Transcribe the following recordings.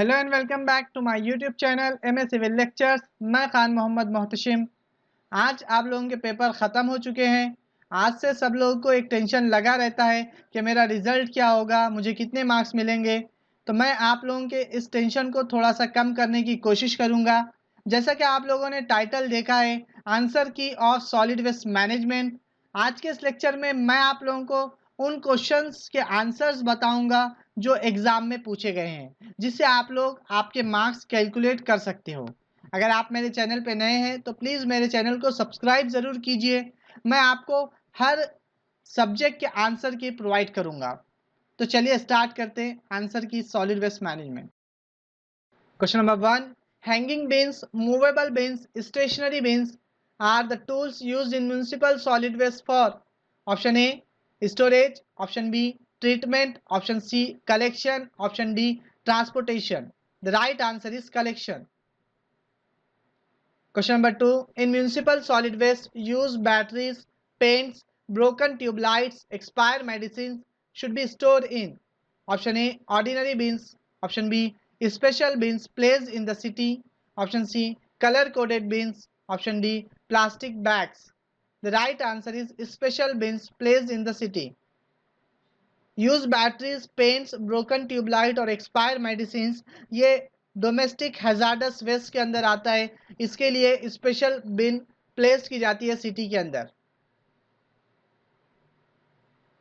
Hello and welcome back to my YouTube channel MA civil lectures. मैं खान मोहम्मद मोहतशिम। आज आप लोगों के पेपर ख़त्म हो चुके हैं। आज से सब लोगों को एक टेंशन लगा रहता है कि मेरा रिज़ल्ट क्या होगा, मुझे कितने मार्क्स मिलेंगे। तो मैं आप लोगों के इस टेंशन को थोड़ा सा कम करने की कोशिश करूँगा। जैसा कि आप लोगों ने टाइटल देखा है, आंसर की ऑफ सॉलिड वेस्ट मैनेजमेंट। आज के इस लेक्चर में मैं आप लोगों को उन क्वेश्चंस के आंसर्स बताऊंगा जो एग्ज़ाम में पूछे गए हैं, जिससे आप लोग आपके मार्क्स कैलकुलेट कर सकते हो। अगर आप मेरे चैनल पे नए हैं तो प्लीज़ मेरे चैनल को सब्सक्राइब ज़रूर कीजिए। मैं आपको हर सब्जेक्ट के आंसर की प्रोवाइड करूंगा। तो चलिए स्टार्ट करते हैं answer key solid waste management. Question number 1, hanging bins, movable bins, stationary bins are the tools used in municipal solid waste for option A storage, option B treatment, option C collection, option D transportation. The right answer is collection. Question number 2. In municipal solid waste, use batteries, paints, broken tube lights, expired medicines should be stored in option A ordinary bins, option B special bins placed in the city, option C color coded bins, option D plastic bags. The right answer is special bins placed in the city. Use batteries, paints, broken tubelight और expire medicine ये domestic hazardous waste के अंदर आता है। इसके लिए special बिन place की जाती है सिटी के अंदर।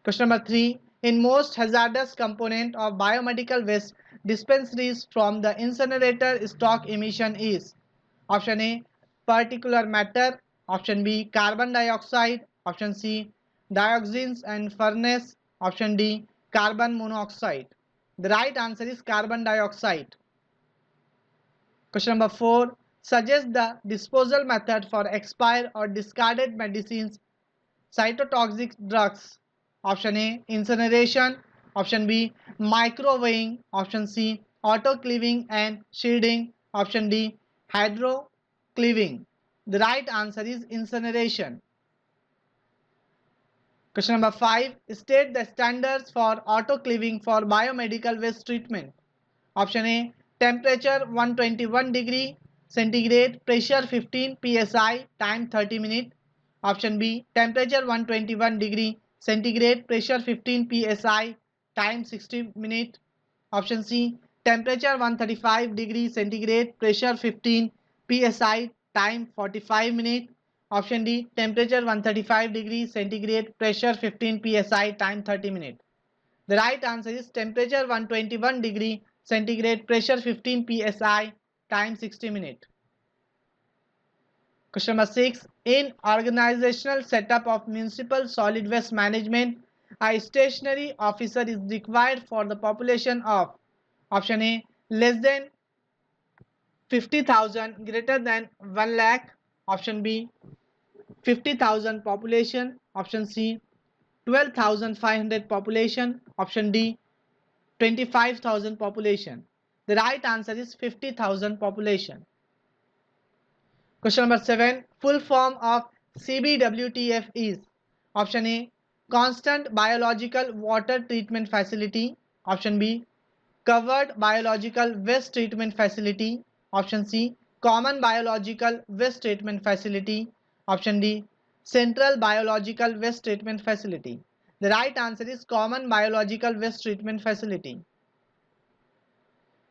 Question number 3, in most hazardous component of biomedical waste dispensaries from the incinerator stock emission is option A particular matter, option B carbon dioxide, option C dioxins and furnace, option D carbon monoxide. The right answer is carbon dioxide. Question number 4. Suggest the disposal method for expired or discarded medicines, cytotoxic drugs. Option A incineration, option B microwaving, option C autoclaving and shielding, option D hydroclaving. The right answer is incineration. Question number 5. State the standards for autoclaving for biomedical waste treatment. Option A temperature 121 degree centigrade, pressure 15 psi, time 30 minutes. Option B temperature 121 degree centigrade, pressure 15 psi, time 60 minutes. Option C temperature 135 degree centigrade, pressure 15 psi, time 45 minutes. Option D temperature 135 degree centigrade, pressure 15 psi, time 30 minutes. The right answer is temperature 121 degree centigrade, pressure 15 psi, time 60 minutes. Question number 6. In organizational setup of municipal solid waste management, a stationary officer is required for the population of option A less than 50,000, greater than 1 lakh, option B 50,000 population, option C 12,500 population, option D 25,000 population. The right answer is 50,000 population. Question number 7. Full form of CBWTF is option A constant biological water treatment facility, option B covered biological waste treatment facility, option C common biological waste treatment facility, option D central biological waste treatment facility. The right answer is common biological waste treatment facility.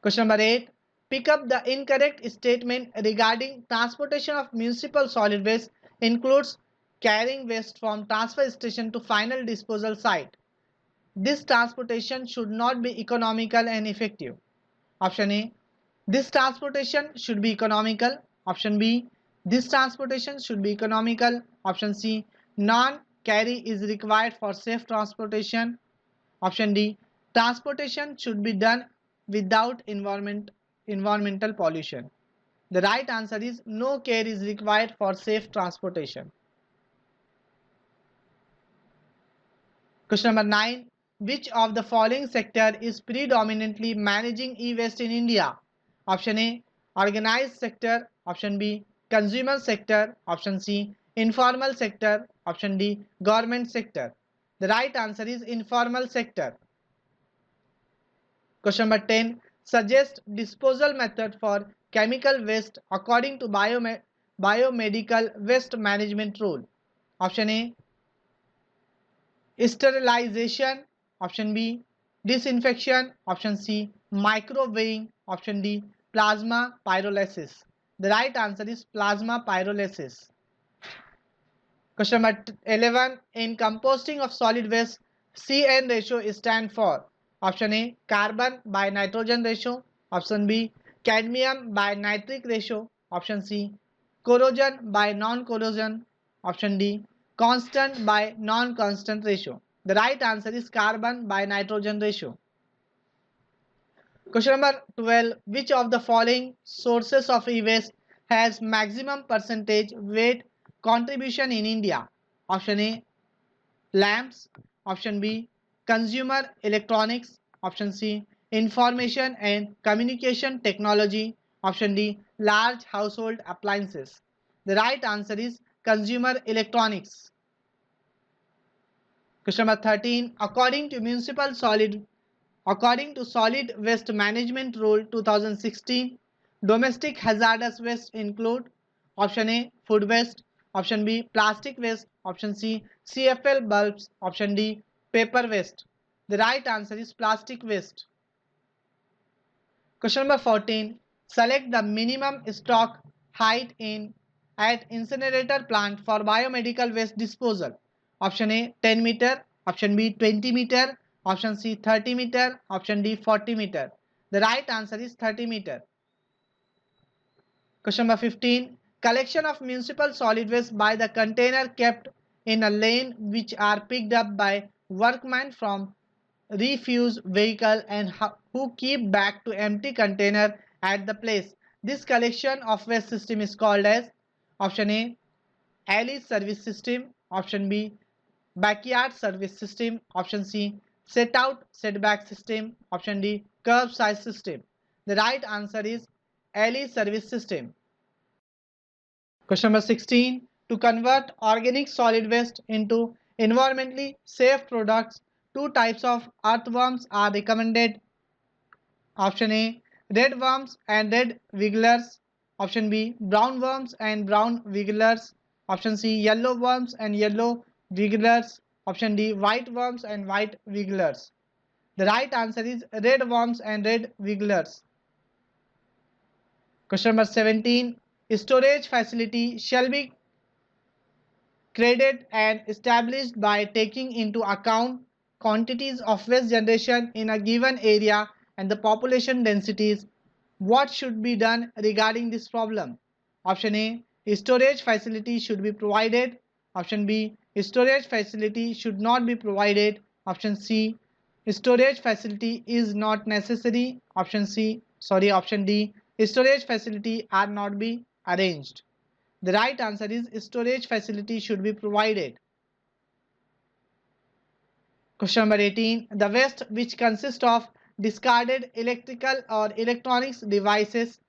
Question number 8. Pick up the incorrect statement regarding transportation of municipal solid waste includes carrying waste from transfer station to final disposal site. This transportation should not be economical and effective. Option A. This transportation should be economical. Option B. This transportation should be economical. Option C. Non-carry is required for safe transportation. Option D. Transportation should be done without environmental pollution. The right answer is no care is required for safe transportation. Question number 9. Which of the following sector is predominantly managing e-waste in India? Option A organized sector, option B consumer sector, option C informal sector, option D government sector. The right answer is informal sector. Question number 10. suggest disposal method for chemical waste according to biomedical waste management rule? Option A, sterilization. Option B, disinfection. Option C, microwaving. Option D, plasma pyrolysis. The right answer is plasma pyrolysis. Question number 11. In composting of solid waste, CN ratio is stand for option A, carbon by nitrogen ratio. Option B, cadmium by nitric ratio. Option C, corrosion by non-corrosion. Option D, constant by non-constant ratio. The right answer is carbon by nitrogen ratio. Question number 12. Which of the following sources of e-waste has maximum percentage weight contribution in India? Option A, lamps. Option B, consumer electronics. Option C, information and communication technology. Option D, large household appliances. The right answer is consumer electronics. Question number 13. According to Solid Waste Management Rule 2016, domestic hazardous waste include option A, food waste. Option B, plastic waste. Option C, CFL bulbs. Option D, paper waste. The right answer is plastic waste. Question number 14. Select the minimum stock height at incinerator plant for biomedical waste disposal. Option A, 10 meter. Option B, 20 meter. Option C, 30 meter. Option D, 40 meter. The right answer is 30 meter. Question number 15. Collection of municipal solid waste by the container kept in a lane which are picked up by workmen from refuse vehicle and who keep back to empty container at the place. This collection of waste system is called as option A, alley service system. Option B, backyard service system. Option C, set out setback system. Option D, curbside system. The right answer is alley service system. Question number 16. To convert organic solid waste into environmentally safe products, two types of earthworms are recommended. Option A, red worms and red wigglers. Option B, brown worms and brown wigglers. Option C, yellow worms and yellow wigglers. Option D, white worms and white wigglers. The right answer is red worms and red wigglers. Question number 17. Storage facility shall be created and established by taking into account quantities of waste generation in a given area and the population densities. What should be done regarding this problem? Option A, storage facility should be provided. Option B, storage facility should not be provided. Option C, storage facility is not necessary. Option D, storage facility are not be arranged. The right answer is storage facility should be provided. Question number 18. The waste which consists of discarded electrical or electronics devices,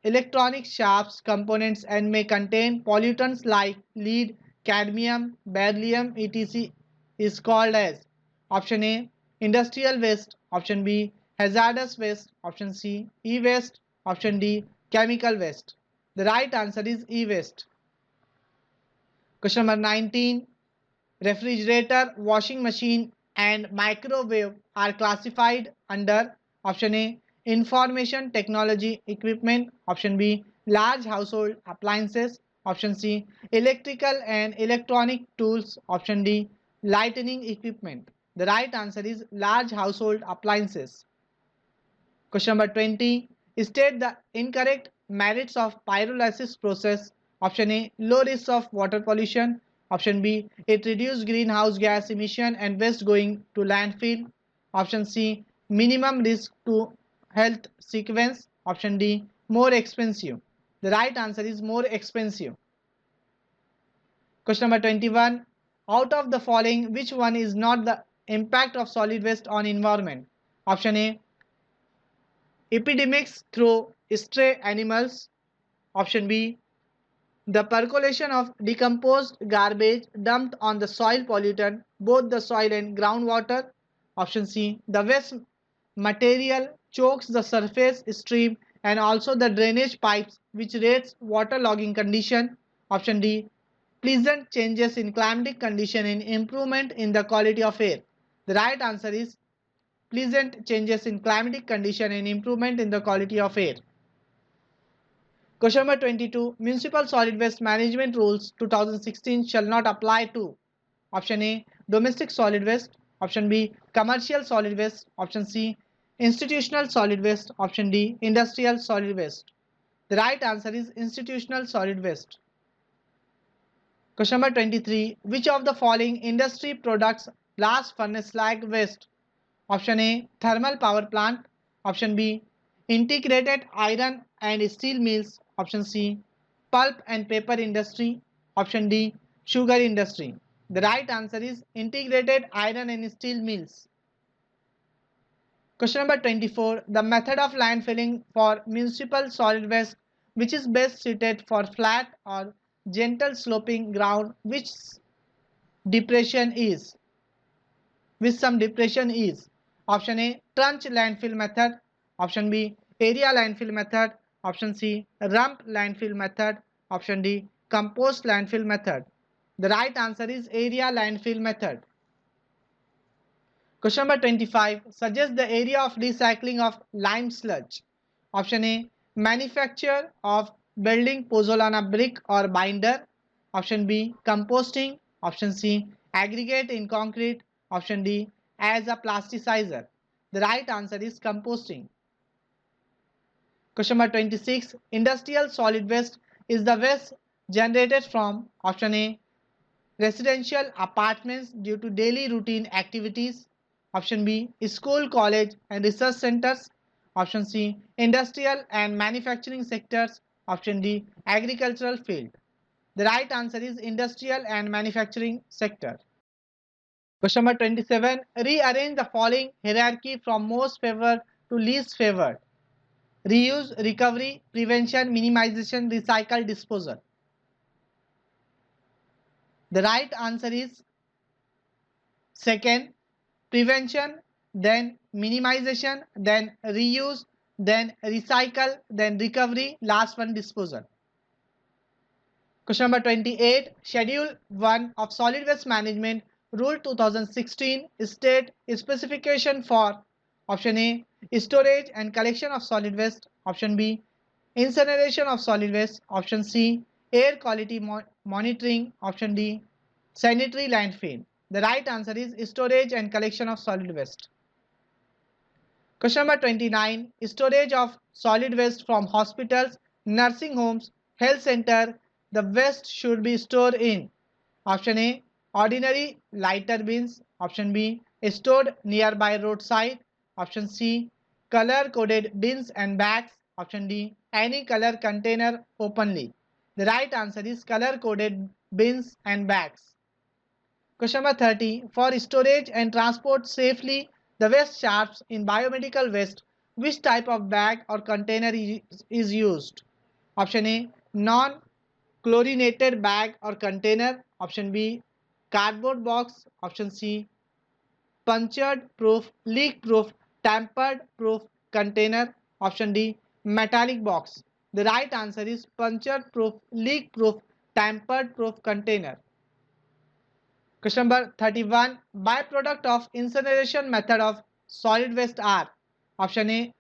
electronic sharps components and may contain pollutants like lead, cadmium, beryllium, etc. is called as option A, industrial waste. Option B, hazardous waste. Option C, e-waste. Option D, chemical waste. The right answer is e-waste. Question number 19. Refrigerator, washing machine and microwave are classified under option A, information technology equipment. Option B, large household appliances. Option C, electrical and electronic tools. Option D, lighting equipment. The right answer is large household appliances. Question number 20. State the incorrect merits of pyrolysis process. Option A, low risk of water pollution. Option B, it reduces greenhouse gas emission and waste going to landfill. Option C, minimum risk to health sequence. Option D, more expensive. The right answer is more expensive. Question number 21. Out of the following, which one is not the impact of solid waste on environment? Option A, epidemics through stray animals. Option B, the percolation of decomposed garbage dumped on the soil pollutant both the soil and groundwater. Option C, the waste material chokes the surface stream and also the drainage pipes which rates water logging condition. Option D. Pleasant changes in climatic condition and improvement in the quality of air. The right answer is pleasant changes in climatic condition and improvement in the quality of air. Question number 22. Municipal Solid Waste Management Rules 2016 shall not apply to Option A. Domestic solid waste. Option B. Commercial solid waste. Option C. Institutional solid waste. Option D. Industrial solid waste. The right answer is institutional solid waste. Question number 23. Which of the following industry products blast furnace like waste? Option A. Thermal power plant. Option B. Integrated iron and steel mills. Option C. Pulp and paper industry. Option D. Sugar industry. The right answer is integrated iron and steel mills. Question number 24. The method of landfilling for municipal solid waste which is best suited for flat or gentle sloping ground which depression is? With some depression is? Option A. Trench landfill method. Option B. Area landfill method. Option C. Rump landfill method. Option D. Compost landfill method. The right answer is area landfill method. Question number 25. Suggest the area of recycling of lime sludge. Option A. Manufacture of building pozzolana brick or binder. Option B. Composting. Option C. Aggregate in concrete. Option D. As a plasticizer. The right answer is composting. Question number 26. Industrial solid waste is the waste generated from Option A. Residential apartments due to daily routine activities. Option B. School, college and research centers. Option C. Industrial and manufacturing sectors. Option D. Agricultural field. The right answer is industrial and manufacturing sector. Question number 27. Rearrange the following hierarchy from most favored to least favored. Reuse, recovery, prevention, minimization, recycle, disposal. The right answer is second, prevention, then minimization, then reuse, then recycle, then recovery, last one disposal. Question number 28. Schedule 1 of Solid Waste Management Rule 2016 state specification for Option A. Storage and collection of solid waste. Option B. Incineration of solid waste. Option C. Air quality monitoring. Option D. Sanitary landfill. The right answer is storage and collection of solid waste. Question number 29. Storage of solid waste from hospitals, nursing homes, health center. The waste should be stored in Option A. Ordinary lighter bins. Option B. Stored nearby roadside. Option C. Color coded bins and bags. Option D. Any color container openly. The right answer is color coded bins and bags. Question number 30. For storage and transport safely the waste sharps in biomedical waste, which type of bag or container is used? Option A. Non-chlorinated bag or container. Option B. Cardboard box. Option C. Punctured proof, leak proof, tampered proof container. Option D. Metallic box. The right answer is punctured proof, leak proof, tampered proof container. Question number 31. Byproduct of incineration method of solid waste are Option A.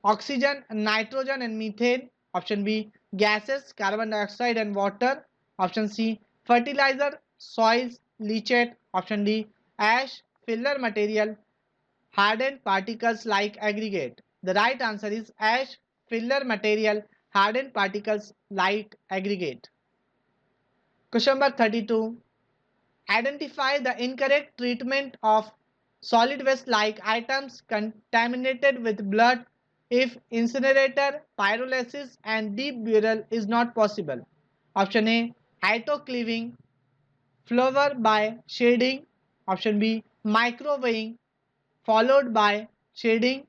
Oxygen, nitrogen and methane. Option B. Gases, carbon dioxide and water. Option C. Fertilizer, soils, leachate. Option D. Ash, filler material, hardened particles like aggregate. The right answer is ash, filler material, hardened particles like aggregate. Question number 32. Identify the incorrect treatment of solid waste like items contaminated with blood if incinerator, pyrolysis and deep burial is not possible. Option A. Autoclaving, flower by shading. Option B. Microwaving followed by shading.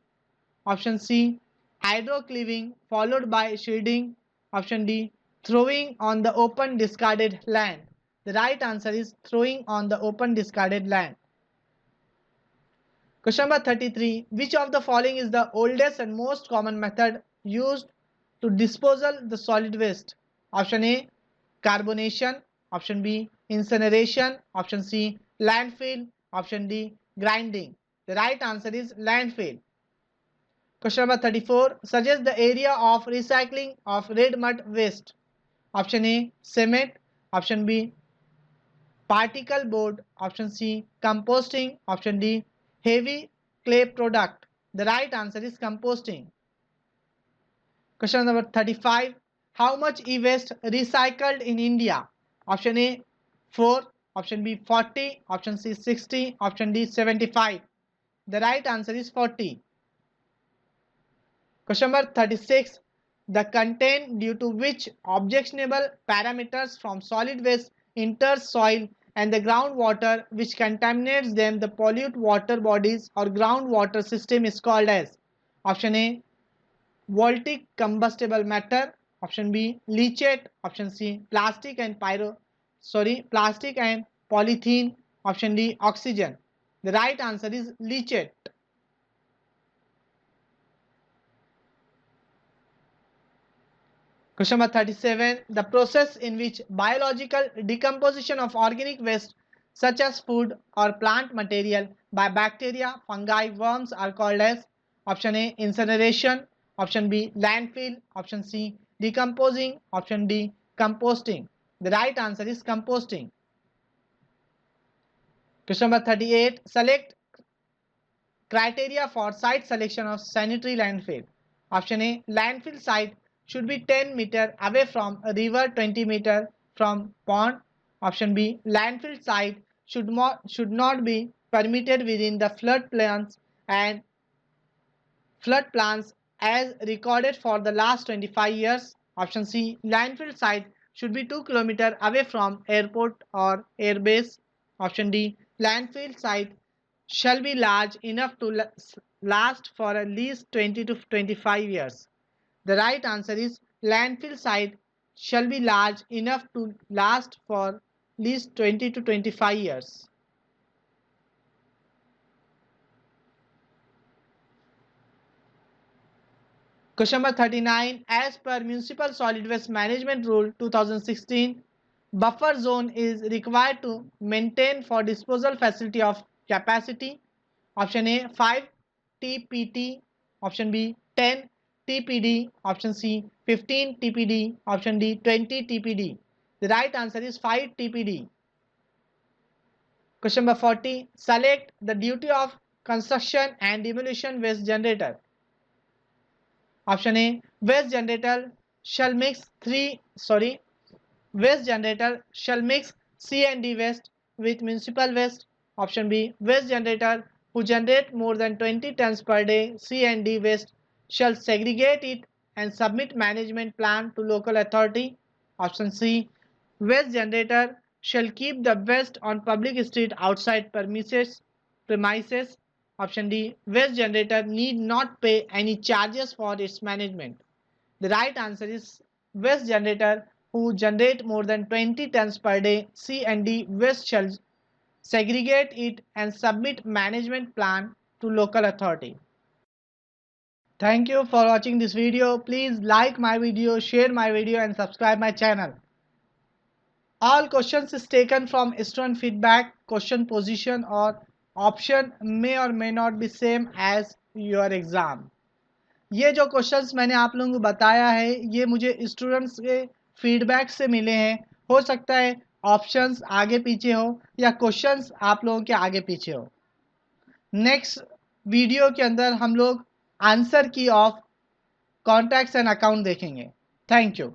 Option C. Hydroclaving followed by shading. Option D. Throwing on the open discarded land. The right answer is throwing on the open discarded land. Question number 33. Which of the following is the oldest and most common method used to disposal the solid waste? Option A, carbonation. Option B, incineration. Option C, landfill. Option D, grinding. The right answer is landfill. Question number 34. Suggest the area of recycling of red mud waste. Option A, cement. Option B, particle board. Option C, composting. Option D, heavy clay product. The right answer is composting. Question number 35. How much e-waste recycled in India? Option A, 4. Option B, 40. Option C, 60. Option D, 75. The right answer is 40. Question number 36. The content due to which objectionable parameters from solid waste enters soil and the groundwater which contaminates them the pollute water bodies or groundwater system is called as. Option A, voltaic combustible matter. Option B, leachate. Option C, plastic and polythene. Option D, oxygen. The right answer is leachate. Question number 37. The process in which biological decomposition of organic waste such as food or plant material by bacteria, fungi, worms are called as. Option A, incineration. Option B, landfill. Option C, decomposing. Option D, composting. The right answer is composting. Question number 38. Select criteria for site selection of sanitary landfill. Option A, landfill site should be 10 meter away from a river, 20 meter from pond. Option B, landfill site should not be permitted within the flood plans as recorded for the last 25 years. Option C, landfill site should be 2 km away from airport or airbase. Option D, landfill site shall be large enough to last for at least 20 to 25 years. The right answer is landfill site shall be large enough to last for at least 20 to 25 years. Question number 39. As per Municipal Solid Waste Management Rule 2016, buffer zone is required to maintain for disposal facility of capacity. Option A, 5 TPD. Option B, 10 TPD. Option C, 15 TPD. Option D, 20 TPD. The right answer is 5 TPD. Question number 40. Select the duty of construction and demolition waste generator. Option A, waste generator shall mix C and D waste with municipal waste. Option B, waste generator who generate more than 20 tons per day C and D waste shall segregate it and submit management plan to local authority. Option C, waste generator shall keep the waste on public street outside premises. Option D, waste generator need not pay any charges for its management. The right answer is waste generator who generate more than 20 tons per day C and D waste shall segregate it and submit management plan to local authority. Thank you for watching this video. Please like my video, share my video and subscribe my channel. All questions is taken from student feedback. Question position or option may or may not be same as your exam. ये जो questions मैंने आप लोगों को बताया है ये मुझे स्टूडेंट्स के फीडबैक से मिले हैं. हो सकता है ऑप्शंस आगे पीछे हो या क्वेश्चंस आप लोगों के आगे पीछे हो. नेक्स्ट वीडियो के अंदर हम लोग आंसर की ऑफ कॉन्टैक्ट्स एंड अकाउंट देखेंगे. Thank you.